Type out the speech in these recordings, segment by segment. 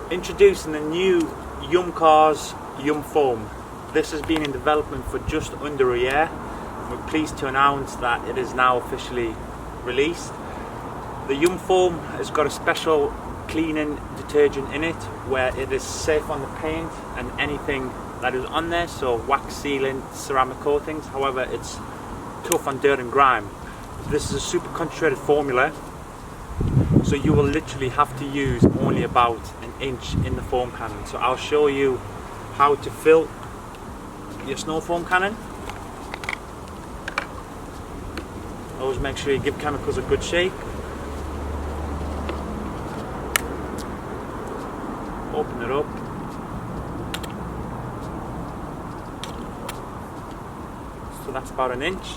Introducing the new YumCars Yum Foam. This has been in development for just under a year. We're pleased to announce that it is now officially released. The Yum Foam has got a special cleaning detergent in it where it is safe on the paint and anything that is on there, so wax sealing, ceramic coatings. However, it's tough on dirt and grime. This is a super concentrated formula, so you will literally have to use only about an inch in the foam cannon. So I'll show you how to fill your snow foam cannon. Always make sure you give chemicals a good shake. Open it up. So that's about an inch.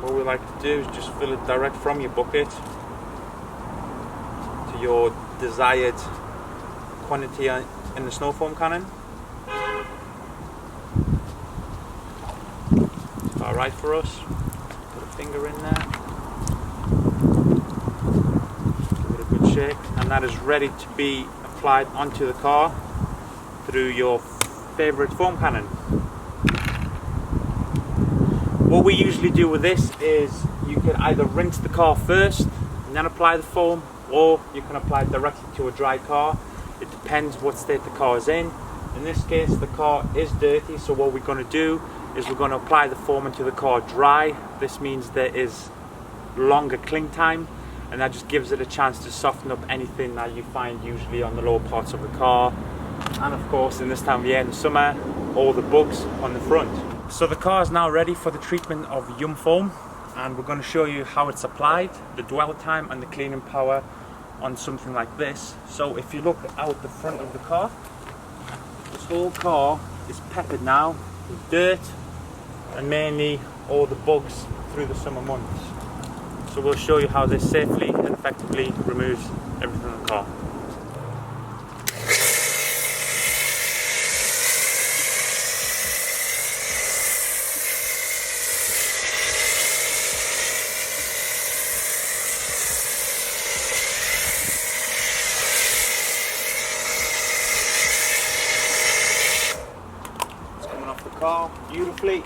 What we like to do is just fill it direct from your bucket to your desired quantity in the snow foam cannon. About right for us. Put a finger in there. Give it a good shake, and that is ready to be applied onto the car through your favourite foam cannon. What we usually do with this is you can either rinse the car first and then apply the foam, or you can apply it directly to a dry car. It depends what state the car is in. In this case, the car is dirty, so what we're going to do is we're going to apply the foam into the car dry. This means there is longer cling time, and that just gives it a chance to soften up anything that you find usually on the lower parts of the car, and of course in this time of year in the summer, all the bugs on the front. So the car is now ready for the treatment of Yum Foam, and we're going to show you how it's applied, the dwell time and the cleaning power on something like this. So if you look out the front of the car, this whole car is peppered now with dirt and mainly all the bugs through the summer months. So we'll show you how this safely and effectively removes everything in the car. It's coming off the car beautifully.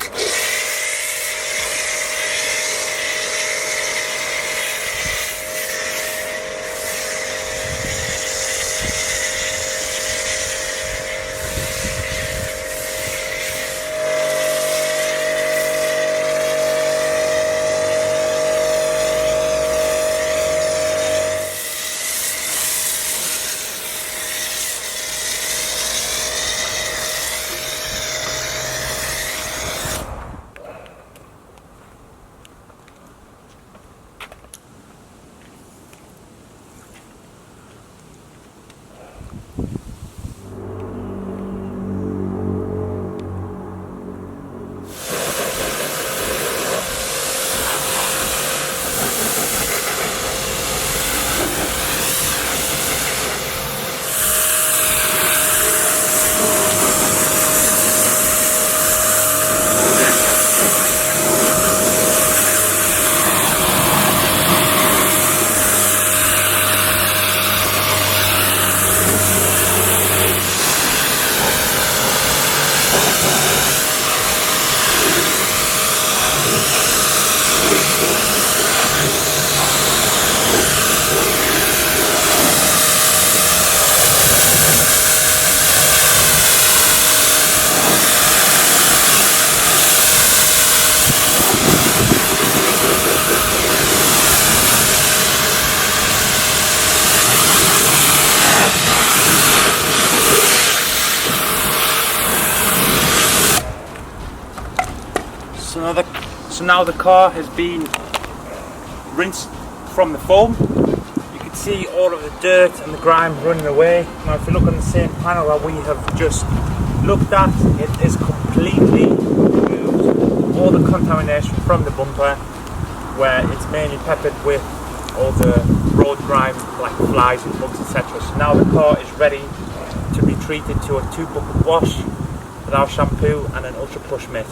So now the car has been rinsed from the foam. You can see all of the dirt and the grime running away. Now if you look on the same panel that we have just looked at, it is completely removed all the contamination from the bumper, where it's mainly peppered with all the road grime like flies and bugs, etc. So now the car is ready to be treated to a 2-bucket wash with our shampoo and an ultra plush mitt.